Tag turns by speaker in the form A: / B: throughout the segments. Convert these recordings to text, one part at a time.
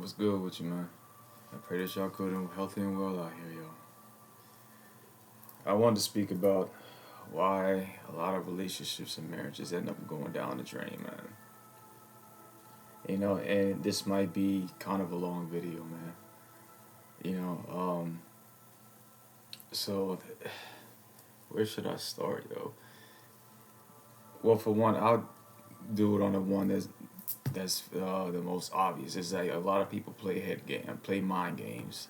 A: What's good with you, man? I pray that y'all good and healthy and well out here, yo. I wanted to speak about why a lot of relationships and marriages end up going down the drain, man. And this might be kind of a long video, man. You know, um, so where should I start, yo? Well, for one, I'll do it on the one that's the most obvious. It's like a lot of people play mind games.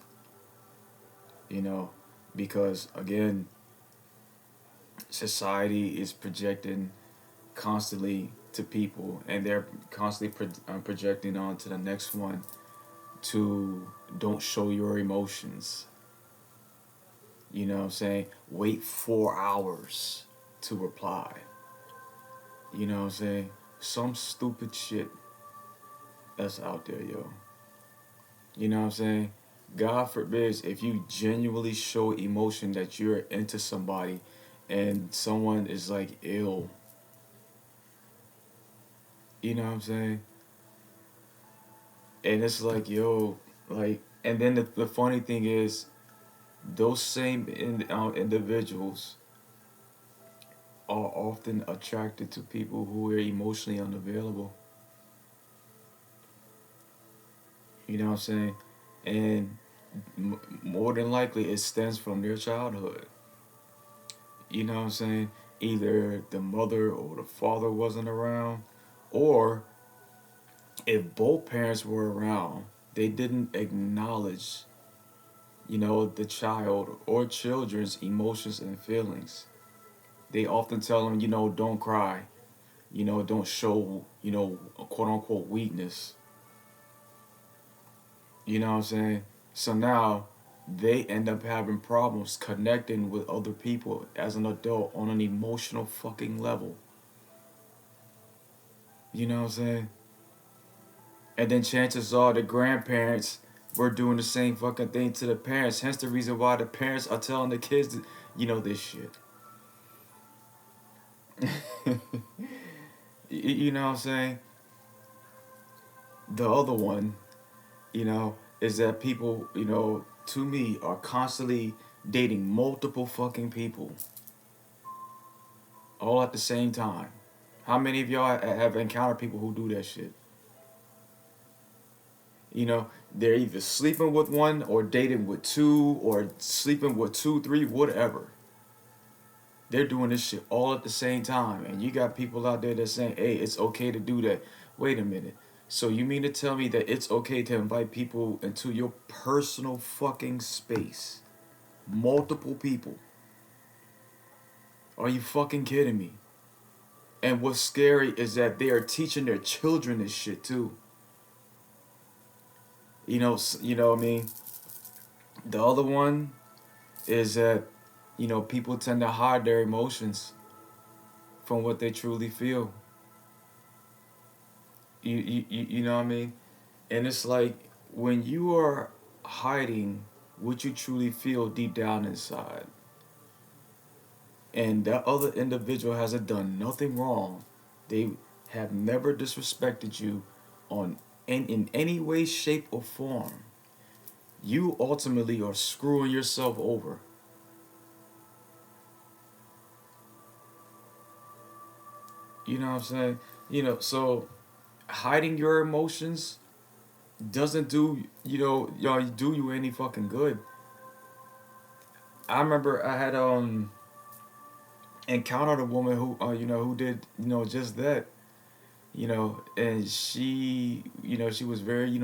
A: You know, because again, society is projecting constantly to people, and they're constantly projecting on to the next one to don't show your emotions. You know what I'm saying? Wait 4 hours to reply. You know what I'm saying? Some stupid shit that's out there, yo. You know what I'm saying? God forbids if you genuinely show emotion that you're into somebody and someone is like ill. You know what I'm saying? And it's like, yo, like, and then the funny thing is, those same individuals are often attracted to people who are emotionally unavailable. You know what I'm saying? And more than likely, it stems from their childhood. You know what I'm saying? Either the mother or the father wasn't around, or if both parents were around, they didn't acknowledge, the child or children's emotions and feelings. They often tell them, don't cry, don't show, quote unquote weakness. You know what I'm saying? So now they end up having problems connecting with other people as an adult on an emotional fucking level. You know what I'm saying? And then chances are the grandparents were doing the same fucking thing to the parents. Hence the reason why the parents are telling the kids, this shit. You know what I'm saying? The other one, is that people, to me, are constantly dating multiple fucking people all at the same time. How many of y'all have encountered people who do that shit? They're either sleeping with one or dating with two or sleeping with two, three, whatever. They're doing this shit all at the same time. And you got people out there that's saying, hey, it's okay to do that. Wait a minute. So you mean to tell me that it's okay to invite people into your personal fucking space? Multiple people. Are you fucking kidding me? And what's scary is that they are teaching their children this shit too. You know what I mean? The other one is that, people tend to hide their emotions from what they truly feel. You know what I mean? And it's like when you are hiding what you truly feel deep down inside, and that other individual hasn't done nothing wrong, they have never disrespected you in any way, shape, or form, you ultimately are screwing yourself over. You know what I'm saying? So hiding your emotions doesn't do you any fucking good. I remember I had encountered a woman who did just that. And she was very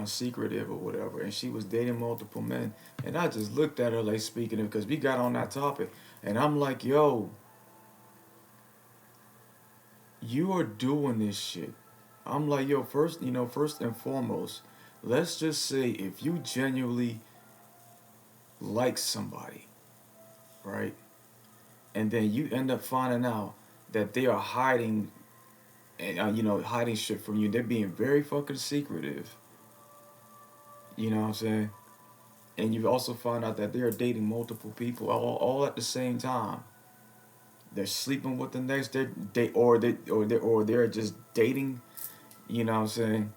A: secretive or whatever, and she was dating multiple men, and I just looked at her like, speaking of, because we got on that topic, and I'm like, yo, you are doing this shit. I'm like, yo, first and foremost, let's just say if you genuinely like somebody, right? And then you end up finding out that they are hiding, and hiding shit from you. They're being very fucking secretive. You know what I'm saying? And you also find out that they are dating multiple people all at the same time. They're sleeping with the next. They're just dating. You know what I'm saying?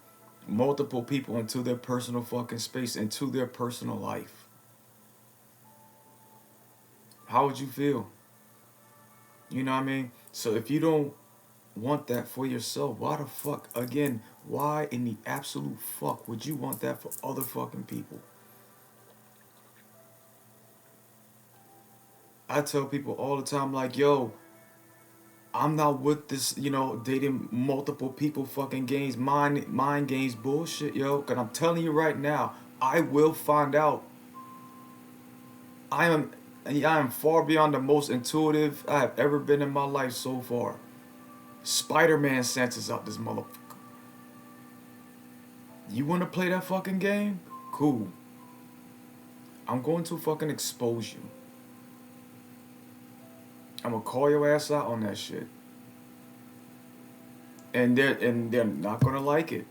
A: multiple people into their personal fucking space, into their personal life. How would you feel? You know what I mean? So if you don't want that for yourself, why the fuck, again, why in the absolute fuck would you want that for other fucking people? I tell people all the time, like, yo, I'm not with this, dating multiple people fucking games, mind games bullshit, yo. Cause I'm telling you right now, I will find out. I am I am far beyond the most intuitive I have ever been in my life so far. Spider-Man senses out this motherfucker. You wanna play that fucking game? Cool. I'm going to fucking expose you. I'm gonna call your ass out on that shit. And they're not gonna like it.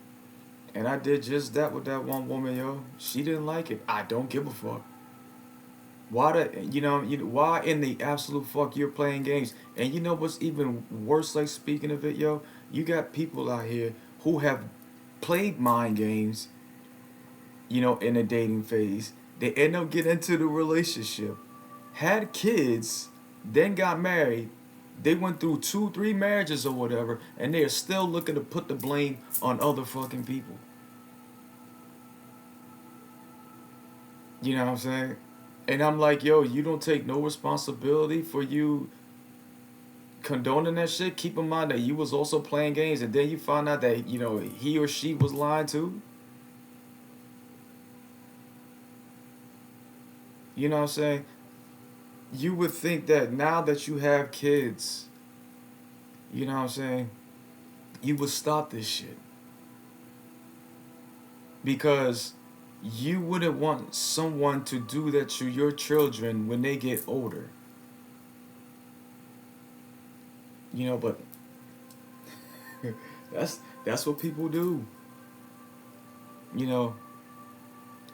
A: And I did just that with that one woman, yo. She didn't like it. I don't give a fuck. Why why in the absolute fuck you're playing games? And you know what's even worse, like speaking of it, yo? You got people out here who have played mind games, in a dating phase. They end up getting into the relationship, had kids, then got married. They went through 2, 3 marriages or whatever, and they are still looking to put the blame on other fucking people. You know what I'm saying? And I'm like, yo, you don't take no responsibility for you condoning that shit. Keep in mind that you was also playing games, and then you find out that he or she was lying too. You know what I'm saying? You would think that now that you have kids, you know what I'm saying, you would stop this shit because you wouldn't want someone to do that to your children when they get older. But that's what people do. You know,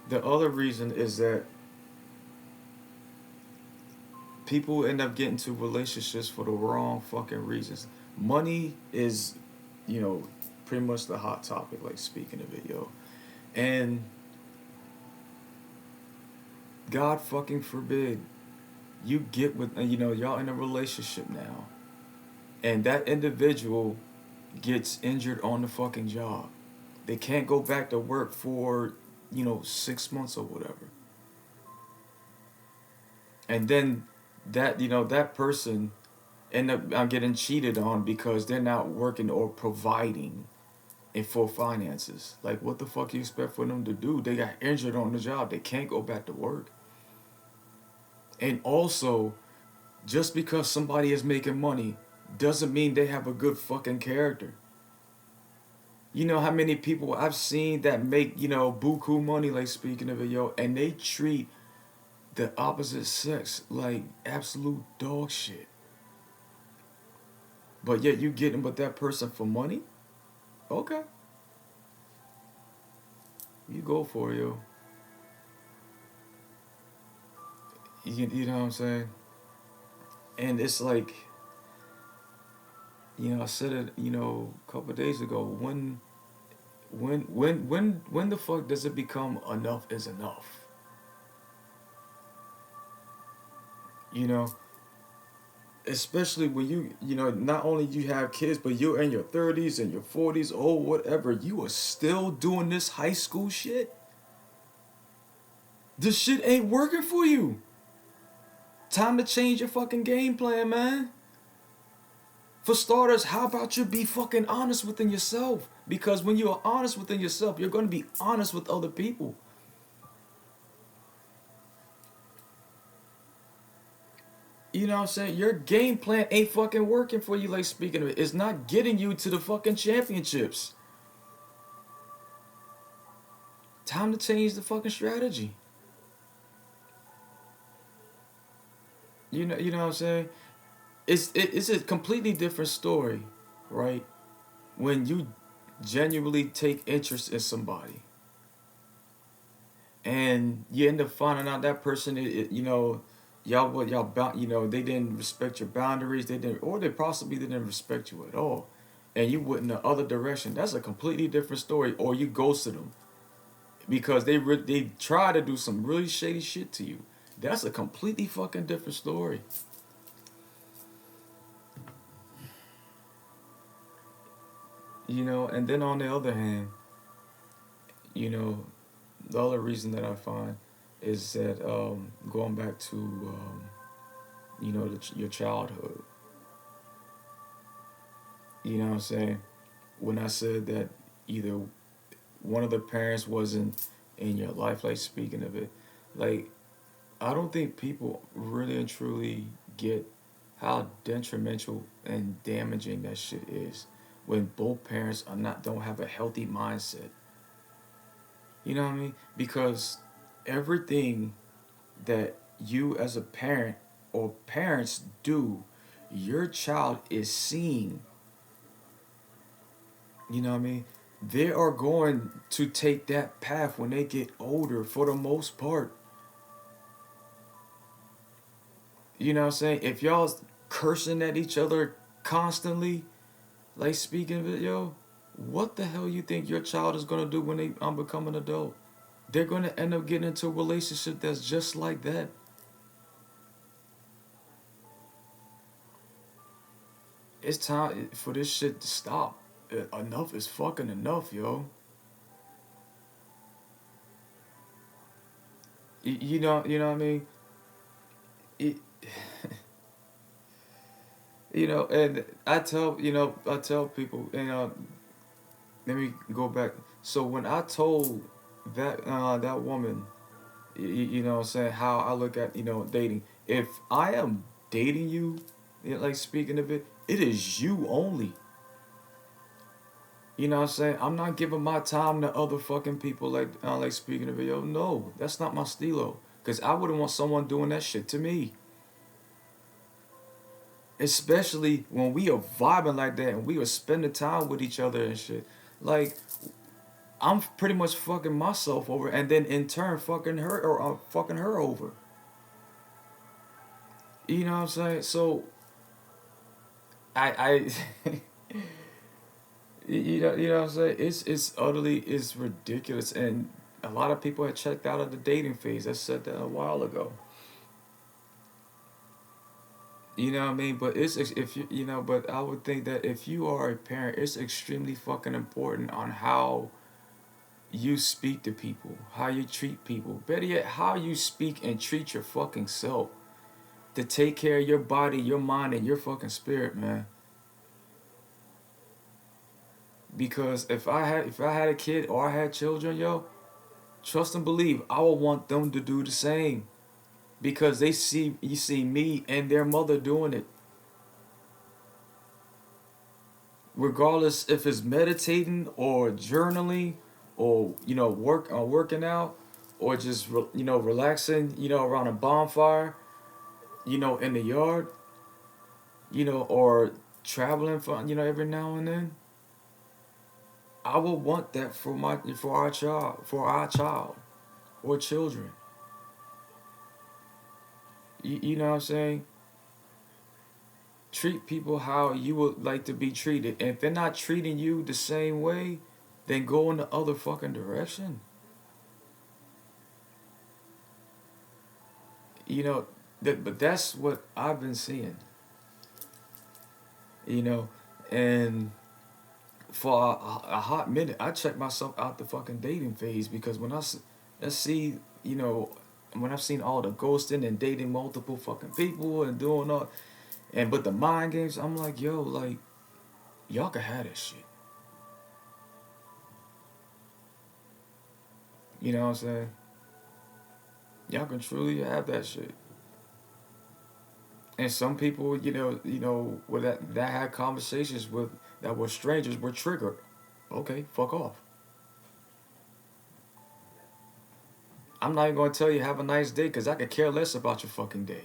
A: the other reason is that people end up getting to relationships for the wrong fucking reasons. Money is, you know, pretty much the hot topic, like speaking of it, yo. And God fucking forbid you get with, y'all in a relationship now, and that individual gets injured on the fucking job. They can't go back to work for, 6 months or whatever. And then that person end up getting cheated on because they're not working or providing and for finances. Like, what the fuck you expect for them to do? They got injured on the job. They can't go back to work. And also, just because somebody is making money doesn't mean they have a good fucking character. You know how many people I've seen that make, buku money, like speaking of it, yo, and they treat the opposite sex like absolute dog shit. But yet you getting with that person for money? Okay. You go for it, yo. You know what I'm saying? And it's like, I said it, a couple of days ago. When the fuck does it become enough is enough? You know, especially when not only you have kids, but you're in your 30s and your 40s, or whatever. You are still doing this high school shit. This shit ain't working for you. Time to change your fucking game plan, man. For starters, how about you be fucking honest within yourself? Because when you are honest within yourself, you're going to be honest with other people. You know what I'm saying? Your game plan ain't fucking working for you, like speaking of it. It's not getting you to the fucking championships. Time to change the fucking strategy. You know what I'm saying? It's a completely different story, right? When you genuinely take interest in somebody, and you end up finding out that person, y'all bound, they didn't respect your boundaries, they didn't, or they possibly didn't respect you at all. and you went in the other direction, that's a completely different story. Or you ghosted them because they try to do some really shady shit to you. That's a completely fucking different story. And then on the other hand, you know, the other reason that I find is that going back to your childhood. You know what I'm saying? When I said that either one of the parents wasn't in your life, like speaking of it, like I don't think people really and truly get how detrimental and damaging that shit is when both parents are not don't have a healthy mindset. You know what I mean? Because everything that you as a parent or parents do, your child is seeing. You know what I mean? They are going to take that path when they get older for the most part. You know what I'm saying? If y'all cursing at each other constantly, like speaking of it, yo, what the hell you think your child is gonna do when they become an adult? They're gonna end up getting into a relationship that's just like that. It's time for this shit to stop. Enough is fucking enough, yo. You know what I mean? It, and I tell people, let me go back. So when I told that woman, what I'm saying, how I look at, dating. If I am dating you, like speaking of it, it is you only. You know what I'm saying? I'm not giving my time to other fucking people like speaking of it. Yo, no, that's not my stilo. Cause I wouldn't want someone doing that shit to me. Especially when we are vibing like that and we are spending time with each other and shit. Like I'm pretty much fucking myself over, and then in turn fucking her or fucking her over. You know what I'm saying? So I you know what I'm saying? It's utterly it's ridiculous, and a lot of people had checked out of the dating phase. I said that a while ago. You know what I mean? But if but I would think that if you are a parent, it's extremely fucking important on how you speak to people, how you treat people. Better yet, how you speak and treat your fucking self. To take care of your body, your mind, and your fucking spirit, man. Because if I had a kid or I had children, yo, trust and believe, I would want them to do the same. Because you see me and their mother doing it. Regardless if it's meditating or journaling or working out or just relaxing, around a bonfire, in the yard, or traveling for every now and then. I would want that for our child or children. You know what I'm saying? Treat people how you would like to be treated. And if they're not treating you the same way, then go in the other fucking direction. You know, but that's what I've been seeing. You know, and for a hot minute, I checked myself out the fucking dating phase because I see, when I've seen all the ghosting and dating multiple fucking people and doing all, but the mind games, I'm like, yo, like, y'all can have that shit. You know what I'm saying? Y'all can truly have that shit. And some people, with that had conversations with that were strangers were triggered. Okay, fuck off. I'm not even gonna tell you have a nice day because I could care less about your fucking day.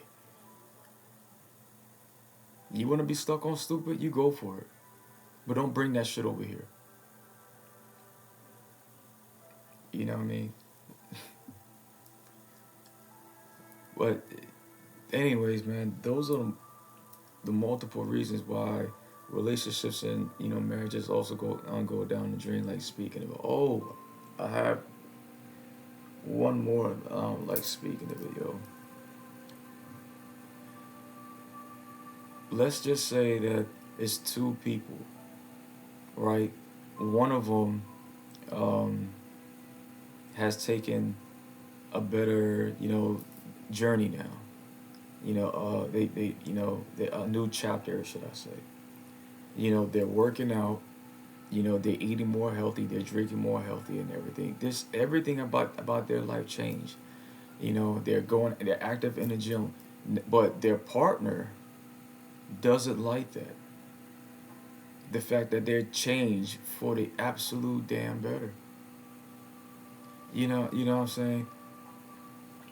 A: You wanna be stuck on stupid, you go for it. But don't bring that shit over here. You know what I mean? But anyways, man, those are the multiple reasons why relationships and marriages also go down the drain. Like speaking of, oh, I have one more. Like speaking of it, yo. Let's just say that it's two people, right? One of them um, has taken a better, journey now. A new chapter, should I say? They're working out. They're eating more healthy. They're drinking more healthy, and everything. This everything about their life changed. They're active in the gym, but their partner doesn't like that. The fact that they're changed for the absolute damn better. You know what I'm saying?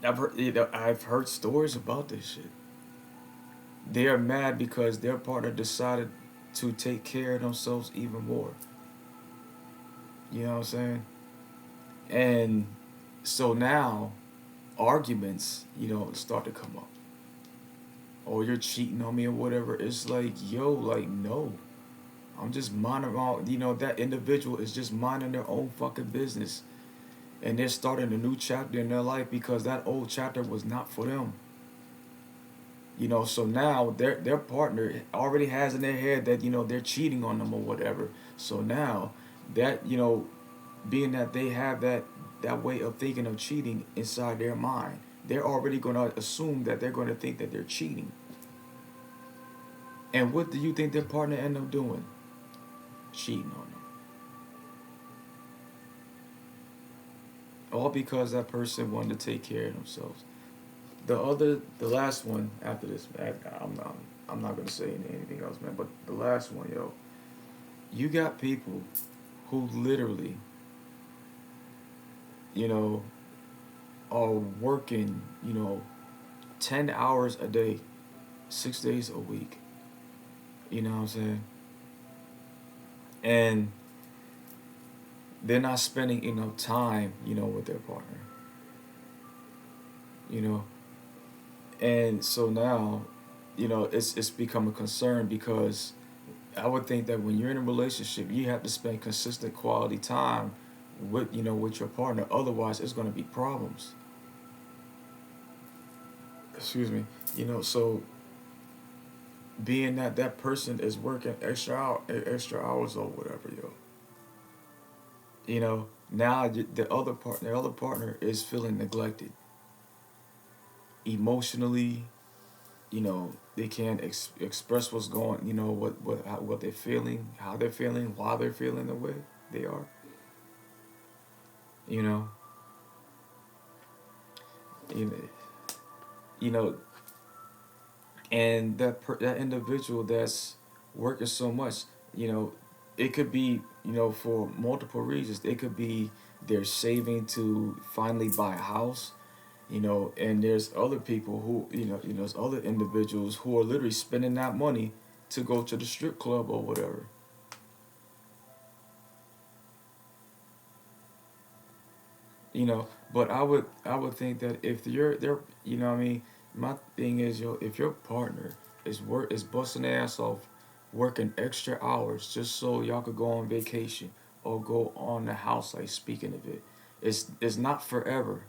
A: I've heard stories about this shit. They are mad because their partner decided to take care of themselves even more. You know what I'm saying? And so now arguments, start to come up. Oh, you're cheating on me or whatever. It's like, yo, like, no. I'm just minding all, that individual is just minding their own fucking business. And they're starting a new chapter in their life because that old chapter was not for them. So now their partner already has in their head that they're cheating on them or whatever. So now that being that they have that way of thinking of cheating inside their mind, they're already going to assume that they're going to think that they're cheating. And what do you think their partner end up doing? Cheating on them. All because that person wanted to take care of themselves. The last one after this, man, I'm not gonna say anything else, man. But the last one, yo, you got people who literally, you know, are working, 10 hours a day, 6 days a week. You know what I'm saying? And they're not spending enough time, with their partner. You know, and so now, it's become a concern because I would think that when you're in a relationship, you have to spend consistent quality time with your partner. Otherwise, it's going to be problems. Excuse me. So being that that person is working extra hours or whatever, yo. Now the other partner is feeling neglected emotionally. They can't express what's going. What they're feeling, how they're feeling, why they're feeling the way they are. You know, you know, you know, and that individual that's working so much, you know, it could be for multiple reasons. It could be they're saving to finally buy a house. And there's other people who there's other individuals who are literally spending that money to go to the strip club or whatever. But I would think that if you're there, what I mean, my thing is, if your partner is busting their ass off working extra hours just so y'all could go on vacation or go on the house, like speaking of it, it's not forever.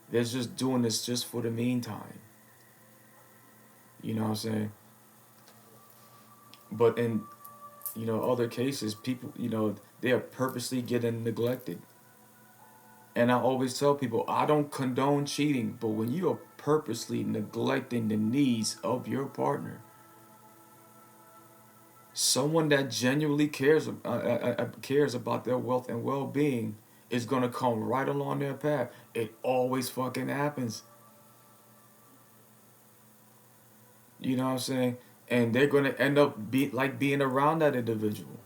A: They're just doing this just for the meantime. You know what I'm saying? But in other cases, people they are purposely getting neglected. And I always tell people I don't condone cheating, but when you are purposely neglecting the needs of your partner, someone that genuinely cares about their wealth and well-being is gonna come right along their path. It always fucking happens. You know what I'm saying? And they're gonna end up being around that individual.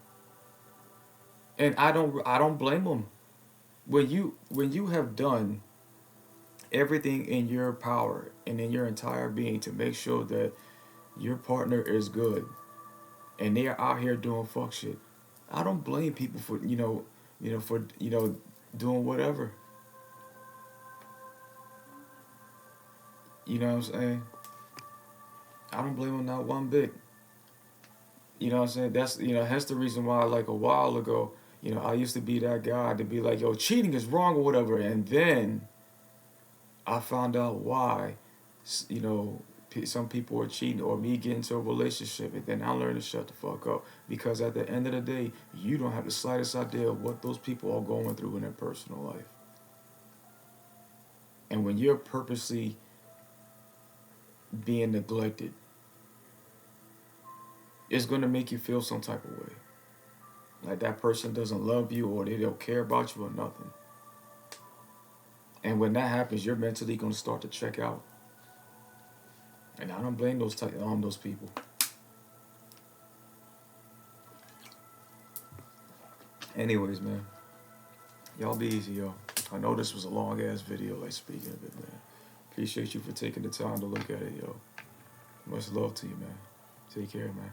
A: And I don't blame them. When you have done everything in your power and in your entire being to make sure that your partner is good and they are out here doing fuck shit, I don't blame people for for doing whatever. You know what I'm saying? I don't blame them not one bit. You know what I'm saying? That's, hence the reason why, like, a while ago, I used to be that guy to be like, yo, cheating is wrong or whatever. And then I found out why, some people are cheating, or me getting into a relationship, and then I learned to shut the fuck up. Because at the end of the day, you don't have the slightest idea of what those people are going through in their personal life. And when you're purposely being neglected, it's going to make you feel some type of way. Like that person doesn't love you, or they don't care about you, or nothing. And when that happens, you're mentally going to start to check out. And I don't blame those people. Anyways, man, y'all be easy, yo. I know this was a long ass video, like, speaking of it, man. Appreciate you for taking the time to look at it, yo. Much love to you, man. Take care, man.